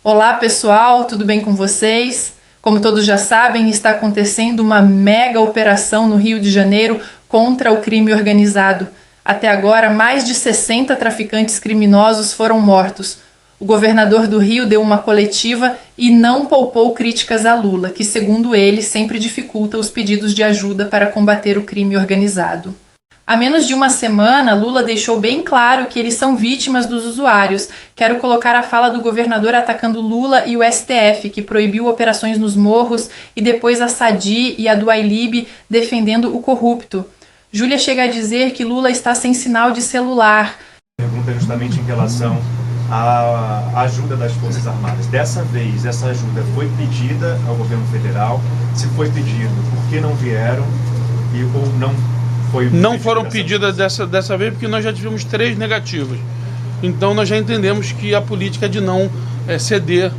Olá pessoal, tudo bem com vocês? Como todos já sabem, está acontecendo uma mega operação no Rio de Janeiro contra o crime organizado. Até agora, mais de 60 traficantes criminosos foram mortos. O governador do Rio deu uma coletiva e não poupou críticas a Lula, que, segundo ele, sempre dificulta os pedidos de ajuda para combater o crime organizado. Há menos de uma semana, Lula deixou bem claro que eles são vítimas dos usuários. Quero colocar a fala do governador atacando Lula e o STF, que proibiu operações nos morros, e depois a Sadi e a do Ailib defendendo o corrupto. Júlia chega a dizer que Lula está sem sinal de celular. Pergunta justamente em relação à ajuda das Forças Armadas. Dessa vez, essa ajuda foi pedida ao governo federal? Se foi pedido, por que não vieram? Ou não foram pedidas dessa vez porque nós já tivemos 3 negativas. Então nós já entendemos que a política é de não ceder.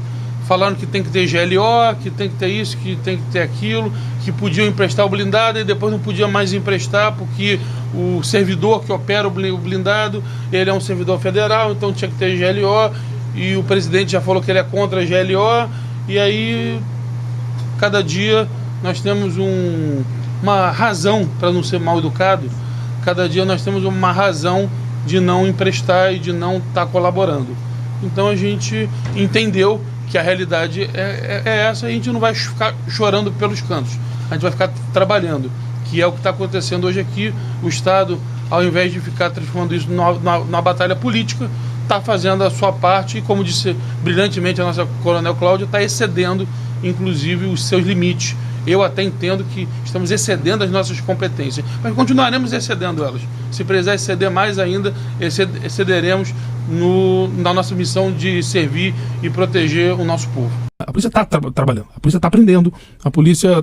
Falaram que tem que ter GLO, que tem que ter isso, que tem que ter aquilo, que podiam emprestar o blindado e depois não podia mais emprestar porque o servidor que opera o blindado, ele é um servidor federal, então tinha que ter GLO, e o presidente já falou que ele é contra a GLO, e aí cada dia nós temos uma razão, para não ser mal educado, cada dia nós temos uma razão de não emprestar e de não estar colaborando. Então a gente entendeu que a realidade é essa, e a gente não vai ficar chorando pelos cantos, a gente vai ficar trabalhando, que é o que está acontecendo hoje aqui. O Estado, ao invés de ficar transformando isso numa batalha política, está fazendo a sua parte e, como disse brilhantemente a nossa Coronel Cláudia, está excedendo, inclusive, os seus limites. Eu até entendo que estamos excedendo as nossas competências, mas continuaremos excedendo elas. Se precisar exceder mais ainda, excederemos na nossa missão de servir e proteger o nosso povo. A polícia está trabalhando, a polícia está aprendendo, a polícia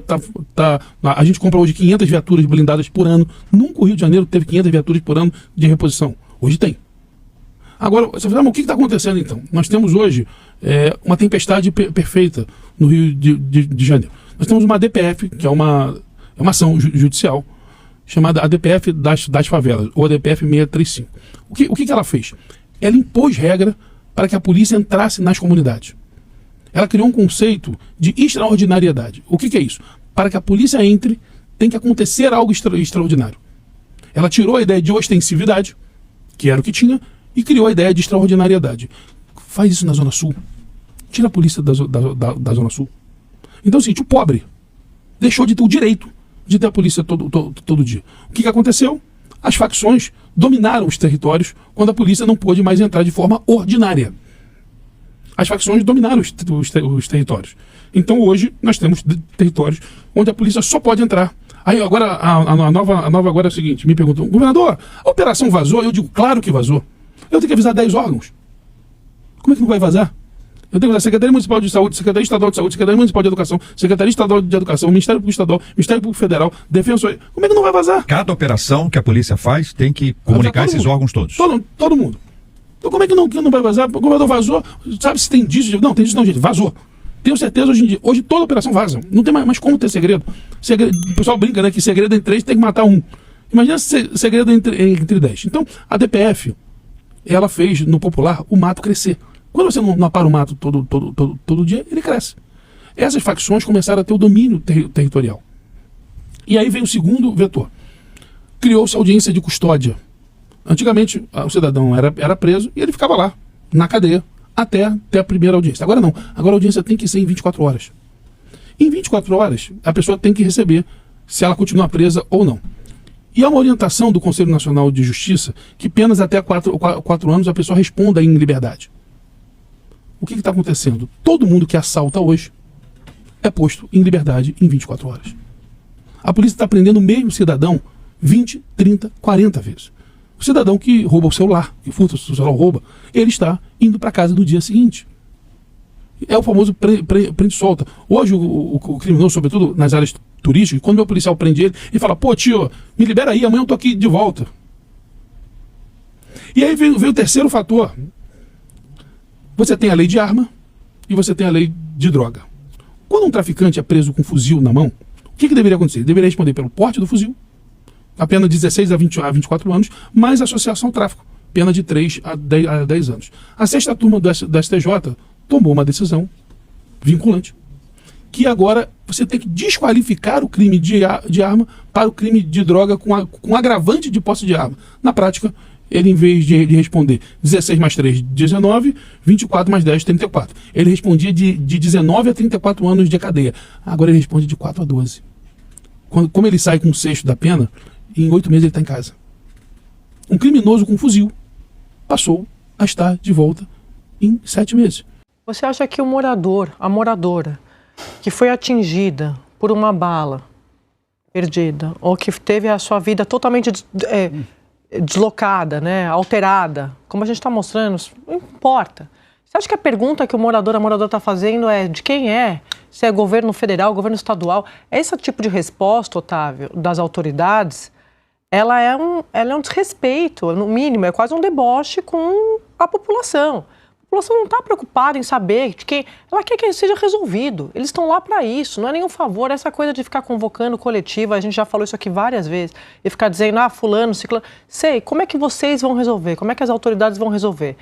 a gente compra hoje 500 viaturas blindadas por ano. Nunca o Rio de Janeiro teve 500 viaturas por ano de reposição. Hoje tem. Agora, você fala, mas o que está acontecendo então? Nós temos hoje uma tempestade perfeita no Rio de Janeiro. Nós temos uma ADPF, que é uma ação judicial, chamada ADPF das favelas, ou ADPF 635. O que ela fez? Ela impôs regra para que a polícia entrasse nas comunidades. Ela criou um conceito de extraordinariedade. O que é isso? Para que a polícia entre, tem que acontecer algo extraordinário. Ela tirou a ideia de ostensividade, que era o que tinha, e criou a ideia de extraordinariedade. Faz isso na Zona Sul. Tira a polícia da Zona Sul. Então é o seguinte, o pobre deixou de ter o direito de ter a polícia todo dia. O que aconteceu? As facções dominaram os territórios quando a polícia não pôde mais entrar de forma ordinária. As facções dominaram os territórios. Então hoje nós temos territórios onde a polícia só pode entrar. Aí agora a nova agora é o seguinte, me perguntam, governador, a operação vazou? Eu digo, claro que vazou. Eu tenho que avisar 10 órgãos. Como é que não vai vazar? Eu tenho que avisar Secretaria Municipal de Saúde, Secretaria Estadual de Saúde, Secretaria Municipal de Educação, Secretaria Estadual de Educação, Ministério Público Estadual, Ministério Público Federal, Defensor. Como é que não vai vazar? Cada operação que a polícia faz tem que comunicar esses órgãos todos. Todo mundo. Então como é que não vai vazar? O governador vazou, sabe se tem disso? Não, tem disso não, gente, vazou. Tenho certeza hoje em dia. Hoje toda operação vaza. Não tem mais como ter segredo. O pessoal brinca, né, que segredo entre 3 tem que matar um. Imagina segredo entre 10. Então a DPF, ela fez no popular o mato crescer. Quando você não apara o mato todo dia, ele cresce. Essas facções começaram a ter o domínio territorial. E aí vem o segundo vetor. Criou-se audiência de custódia. Antigamente, o cidadão era preso e ele ficava lá, na cadeia, até a primeira audiência. Agora não. Agora a audiência tem que ser em 24 horas. Em 24 horas, a pessoa tem que receber se ela continua presa ou não. E há uma orientação do Conselho Nacional de Justiça que penas até 4 anos a pessoa responda em liberdade. O que está acontecendo? Todo mundo que assalta hoje é posto em liberdade em 24 horas. A polícia está prendendo o mesmo cidadão 20, 30, 40 vezes. O cidadão que rouba o celular, que furta o celular, rouba, ele está indo para casa no dia seguinte. É o famoso prende-solta. Hoje o criminoso, sobretudo nas áreas turísticas, quando o meu policial prende ele, ele fala, pô tio, me libera aí, amanhã eu tô aqui de volta. E aí vem o terceiro fator. Você tem a lei de arma e você tem a lei de droga. Quando um traficante é preso com um fuzil na mão, o que deveria acontecer? Ele deveria responder pelo porte do fuzil, a pena de 16 a 24 anos, mais associação ao tráfico, pena de 3 a 10 anos. A sexta turma do STJ tomou uma decisão vinculante, que agora você tem que desqualificar o crime de arma para o crime de droga com agravante de posse de arma. Na prática, ele, em vez de responder 16 mais 3, 19, 24 mais 10, 34. Ele respondia de 19 a 34 anos de cadeia. Agora ele responde de 4 a 12. Como ele sai com um sexto da pena, em 8 meses ele está em casa. Um criminoso com fuzil passou a estar de volta em 7 meses. Você acha que o morador, a moradora, que foi atingida por uma bala perdida, ou que teve a sua vida totalmente deslocada, né, alterada, como a gente está mostrando, não importa. Você acha que a pergunta que a moradora está fazendo é de quem é? Se é governo federal, governo estadual? Esse tipo de resposta, Otávio, das autoridades, ela é um desrespeito, no mínimo, é quase um deboche com a população. A população não está preocupada em saber de quem... Ela quer que seja resolvido. Eles estão lá para isso, não é nenhum favor. Essa coisa de ficar convocando coletiva, a gente já falou isso aqui várias vezes, e ficar dizendo, fulano, ciclano... Sei, como é que vocês vão resolver? Como é que as autoridades vão resolver?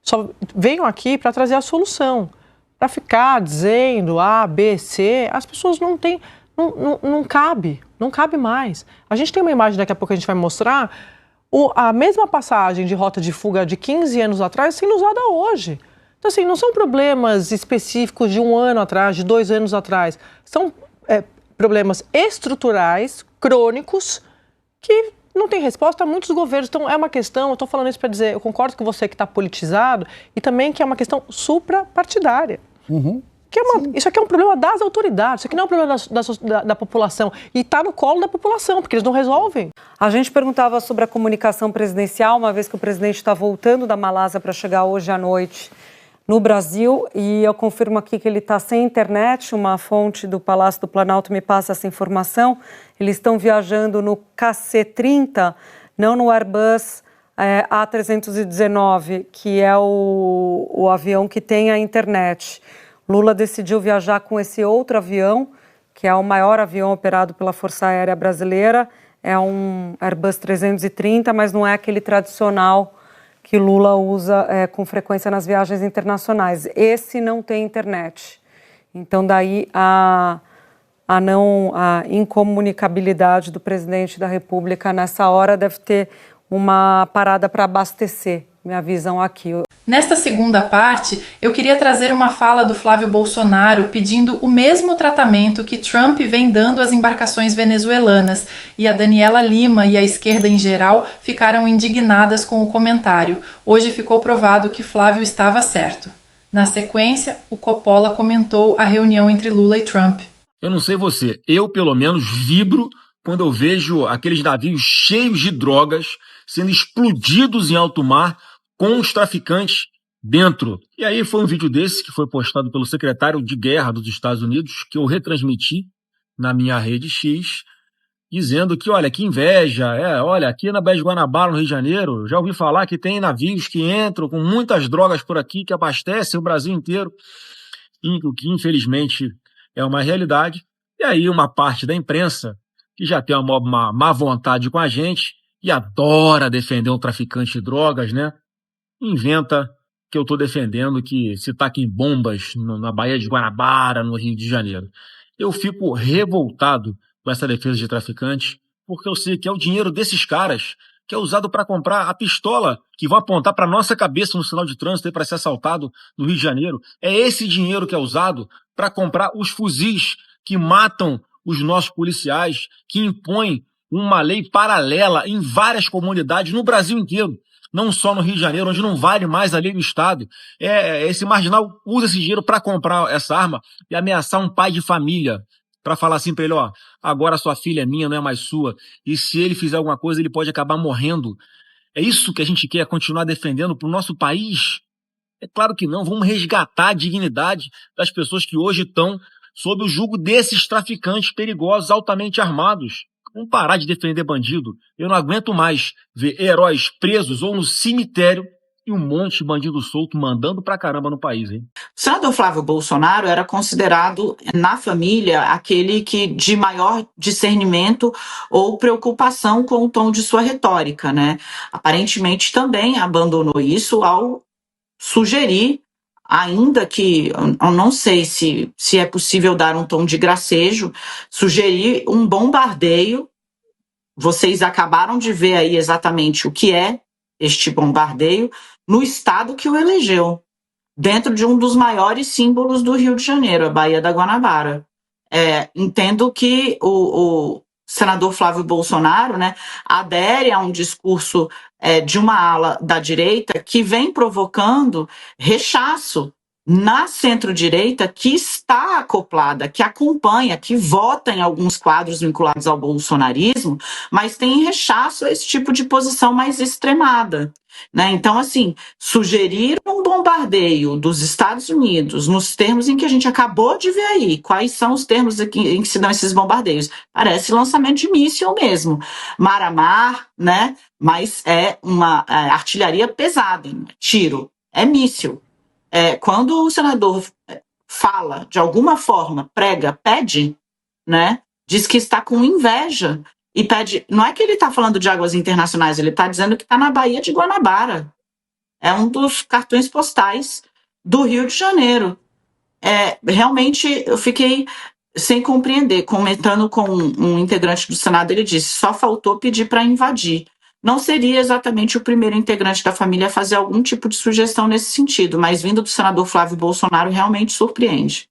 Só venham aqui para trazer a solução. Para ficar dizendo A, B, C, as pessoas não têm... Não cabe mais. A gente tem uma imagem, daqui a pouco a gente vai mostrar, a mesma passagem de rota de fuga de 15 anos atrás sendo usada hoje. Então, assim, não são problemas específicos de 1 ano atrás, de 2 anos atrás. São problemas estruturais, crônicos, que não tem resposta a muitos governos. Então, é uma questão, eu estou falando isso para dizer, eu concordo com você que está politizado e também que é uma questão suprapartidária. Isso aqui é um problema das autoridades, isso aqui não é um problema da população. E está no colo da população, porque eles não resolvem. A gente perguntava sobre a comunicação presidencial, uma vez que o presidente está voltando da Malásia para chegar hoje à noite no Brasil. E eu confirmo aqui que ele está sem internet, uma fonte do Palácio do Planalto me passa essa informação. Eles estão viajando no KC-30, não no Airbus A319, que é o avião que tem a internet. Lula decidiu viajar com esse outro avião, que é o maior avião operado pela Força Aérea Brasileira. É um Airbus 330, mas não é aquele tradicional que Lula usa com frequência nas viagens internacionais. Esse não tem internet. Então, daí a incomunicabilidade do presidente da República nessa hora deve ter uma parada para abastecer, minha visão aqui. Nesta segunda parte, eu queria trazer uma fala do Flávio Bolsonaro pedindo o mesmo tratamento que Trump vem dando às embarcações venezuelanas, e a Daniela Lima e a esquerda em geral ficaram indignadas com o comentário. Hoje ficou provado que Flávio estava certo. Na sequência, o Coppola comentou a reunião entre Lula e Trump. Eu não sei você, eu pelo menos vibro quando eu vejo aqueles navios cheios de drogas sendo explodidos em alto mar com os traficantes dentro. E aí foi um vídeo desse que foi postado pelo secretário de Guerra dos Estados Unidos, que eu retransmiti na minha rede X, dizendo que, olha, que inveja, olha, aqui na Baía de Guanabara, no Rio de Janeiro, já ouvi falar que tem navios que entram com muitas drogas por aqui, que abastecem o Brasil inteiro, o que infelizmente é uma realidade. E aí uma parte da imprensa, que já tem uma má vontade com a gente e adora defender um traficante de drogas, né? Inventa que eu estou defendendo que se taquem bombas na Baía de Guanabara, no Rio de Janeiro. Eu fico revoltado com essa defesa de traficantes, porque eu sei que é o dinheiro desses caras que é usado para comprar a pistola que vão apontar para nossa cabeça no sinal de trânsito para ser assaltado no Rio de Janeiro. É esse dinheiro que é usado para comprar os fuzis que matam os nossos policiais, que impõem uma lei paralela em várias comunidades no Brasil inteiro. Não só no Rio de Janeiro, onde não vale mais a lei do Estado. Esse marginal usa esse dinheiro para comprar essa arma e ameaçar um pai de família, para falar assim para ele, agora sua filha é minha, não é mais sua, e se ele fizer alguma coisa, ele pode acabar morrendo. É isso que a gente quer continuar defendendo para o nosso país? É claro que não. Vamos resgatar a dignidade das pessoas que hoje estão sob o jugo desses traficantes perigosos, altamente armados. Vamos parar de defender bandido. Eu não aguento mais ver heróis presos ou no cemitério e um monte de bandido solto mandando pra caramba no país, hein? O senador Flávio Bolsonaro era considerado, na família, aquele que de maior discernimento ou preocupação com o tom de sua retórica, né? Aparentemente também abandonou isso ao sugerir ainda que eu não sei se é possível dar um tom de gracejo, sugerir um bombardeio. Vocês acabaram de ver aí exatamente o que é este bombardeio no estado que o elegeu, dentro de um dos maiores símbolos do Rio de Janeiro, a Baía da Guanabara. Entendo que o senador Flávio Bolsonaro, né, adere a um discurso de uma ala da direita que vem provocando rechaço na centro-direita, que está acoplada, que acompanha, que vota em alguns quadros vinculados ao bolsonarismo, mas tem rechaço a esse tipo de posição mais extremada. Né? Então, assim, sugerir um bombardeio dos Estados Unidos nos termos em que a gente acabou de ver aí, quais são os termos em que se dão esses bombardeios? Parece lançamento de míssil mesmo, mar a mar, né? Mas é uma artilharia pesada, tiro, é míssil. Quando o senador fala, de alguma forma, prega, pede, né? Diz que está com inveja e pede. Não é que ele está falando de águas internacionais, ele está dizendo que está na Baía de Guanabara. É um dos cartões postais do Rio de Janeiro. Realmente, eu fiquei sem compreender. Comentando com um integrante do Senado, ele disse: só faltou pedir para invadir. Não seria exatamente o primeiro integrante da família a fazer algum tipo de sugestão nesse sentido, mas vindo do senador Flávio Bolsonaro realmente surpreende.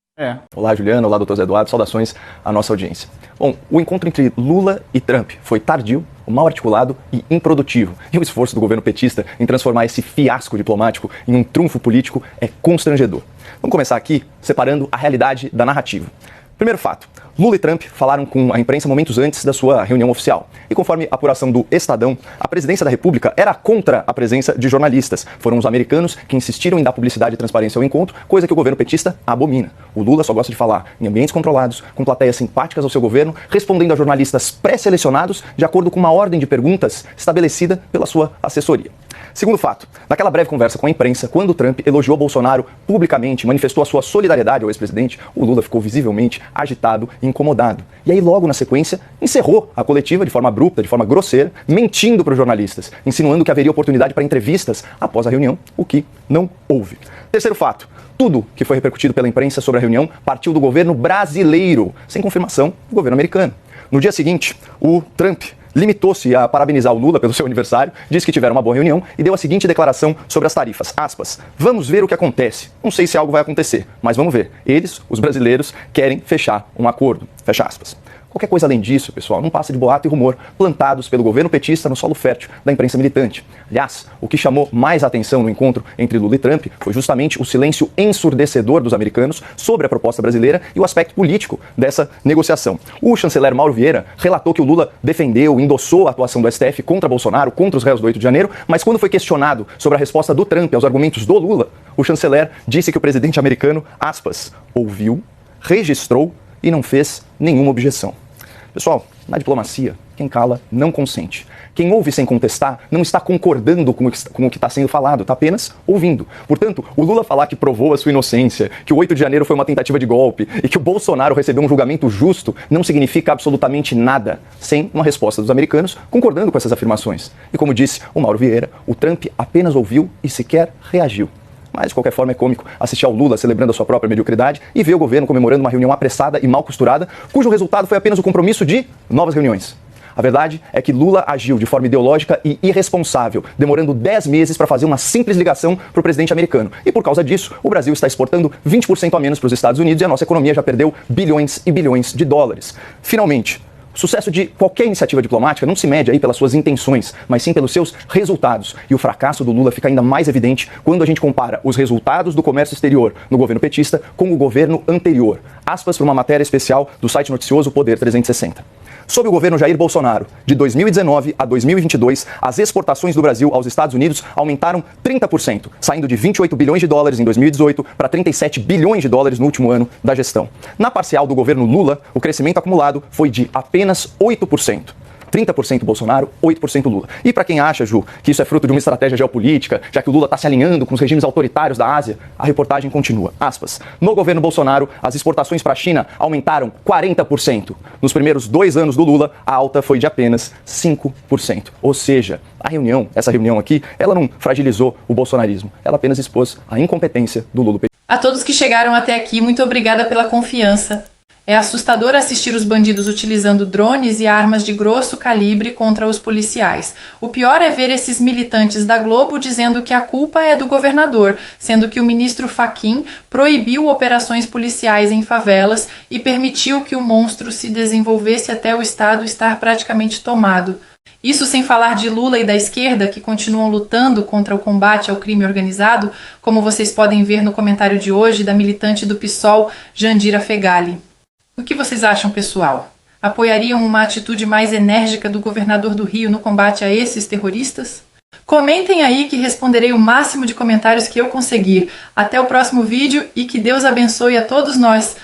Olá, Juliana. Olá, doutor Zé Eduardo. Saudações à nossa audiência. Bom, o encontro entre Lula e Trump foi tardio, mal articulado e improdutivo. E o esforço do governo petista em transformar esse fiasco diplomático em um trunfo político é constrangedor. Vamos começar aqui separando a realidade da narrativa. Primeiro fato, Lula e Trump falaram com a imprensa momentos antes da sua reunião oficial. E conforme a apuração do Estadão, a presidência da República era contra a presença de jornalistas. Foram os americanos que insistiram em dar publicidade e transparência ao encontro, coisa que o governo petista abomina. O Lula só gosta de falar em ambientes controlados, com plateias simpáticas ao seu governo, respondendo a jornalistas pré-selecionados de acordo com uma ordem de perguntas estabelecida pela sua assessoria. Segundo fato, naquela breve conversa com a imprensa, quando Trump elogiou Bolsonaro publicamente, manifestou a sua solidariedade ao ex-presidente, o Lula ficou visivelmente agitado e incomodado. E aí, logo na sequência, encerrou a coletiva de forma abrupta, de forma grosseira, mentindo para os jornalistas, insinuando que haveria oportunidade para entrevistas após a reunião, o que não houve. Terceiro fato, tudo que foi repercutido pela imprensa sobre a reunião partiu do governo brasileiro, sem confirmação do governo americano. No dia seguinte, o Trump limitou-se a parabenizar o Lula pelo seu aniversário, disse que tiveram uma boa reunião e deu a seguinte declaração sobre as tarifas, aspas, vamos ver o que acontece. Não sei se algo vai acontecer, mas vamos ver. Eles, os brasileiros, querem fechar um acordo, fecha aspas. Qualquer coisa além disso, pessoal, não passa de boato e rumor plantados pelo governo petista no solo fértil da imprensa militante. Aliás, o que chamou mais atenção no encontro entre Lula e Trump foi justamente o silêncio ensurdecedor dos americanos sobre a proposta brasileira e o aspecto político dessa negociação. O chanceler Mauro Vieira relatou que o Lula defendeu, endossou a atuação do STF contra Bolsonaro, contra os réus do 8 de janeiro, mas quando foi questionado sobre a resposta do Trump aos argumentos do Lula, o chanceler disse que o presidente americano, aspas, ouviu, registrou e não fez nenhuma objeção. Pessoal, na diplomacia, quem cala não consente. Quem ouve sem contestar não está concordando com o que está sendo falado, está apenas ouvindo. Portanto, o Lula falar que provou a sua inocência, que o 8 de janeiro foi uma tentativa de golpe e que o Bolsonaro recebeu um julgamento justo não significa absolutamente nada, sem uma resposta dos americanos concordando com essas afirmações. E como disse o Mauro Vieira, o Trump apenas ouviu e sequer reagiu. Mas, de qualquer forma, é cômico assistir ao Lula celebrando a sua própria mediocridade e ver o governo comemorando uma reunião apressada e mal costurada, cujo resultado foi apenas o compromisso de novas reuniões. A verdade é que Lula agiu de forma ideológica e irresponsável, demorando 10 meses para fazer uma simples ligação para o presidente americano. E por causa disso, o Brasil está exportando 20% a menos para os Estados Unidos e a nossa economia já perdeu bilhões e bilhões de dólares. Finalmente, o sucesso de qualquer iniciativa diplomática não se mede aí pelas suas intenções, mas sim pelos seus resultados. E o fracasso do Lula fica ainda mais evidente quando a gente compara os resultados do comércio exterior no governo petista com o governo anterior. Aspas para uma matéria especial do site noticioso Poder 360. Sob o governo Jair Bolsonaro, de 2019 a 2022, as exportações do Brasil aos Estados Unidos aumentaram 30%, saindo de 28 bilhões de dólares em 2018 para 37 bilhões de dólares no último ano da gestão. Na parcial do governo Lula, o crescimento acumulado foi de apenas 8%. 30% Bolsonaro, 8% Lula. E para quem acha, Ju, que isso é fruto de uma estratégia geopolítica, já que o Lula está se alinhando com os regimes autoritários da Ásia, a reportagem continua. Aspas. No governo Bolsonaro, as exportações para a China aumentaram 40%. Nos primeiros 2 anos do Lula, a alta foi de apenas 5%. Ou seja, essa reunião aqui, ela não fragilizou o bolsonarismo, ela apenas expôs a incompetência do Lula. A todos que chegaram até aqui, muito obrigada pela confiança. É assustador assistir os bandidos utilizando drones e armas de grosso calibre contra os policiais. O pior é ver esses militantes da Globo dizendo que a culpa é do governador, sendo que o ministro Fachin proibiu operações policiais em favelas e permitiu que o monstro se desenvolvesse até o estado estar praticamente tomado. Isso sem falar de Lula e da esquerda, que continuam lutando contra o combate ao crime organizado, como vocês podem ver no comentário de hoje da militante do PSOL, Jandira Fegali. O que vocês acham, pessoal? Apoiariam uma atitude mais enérgica do governador do Rio no combate a esses terroristas? Comentem aí que responderei o máximo de comentários que eu conseguir. Até o próximo vídeo e que Deus abençoe a todos nós.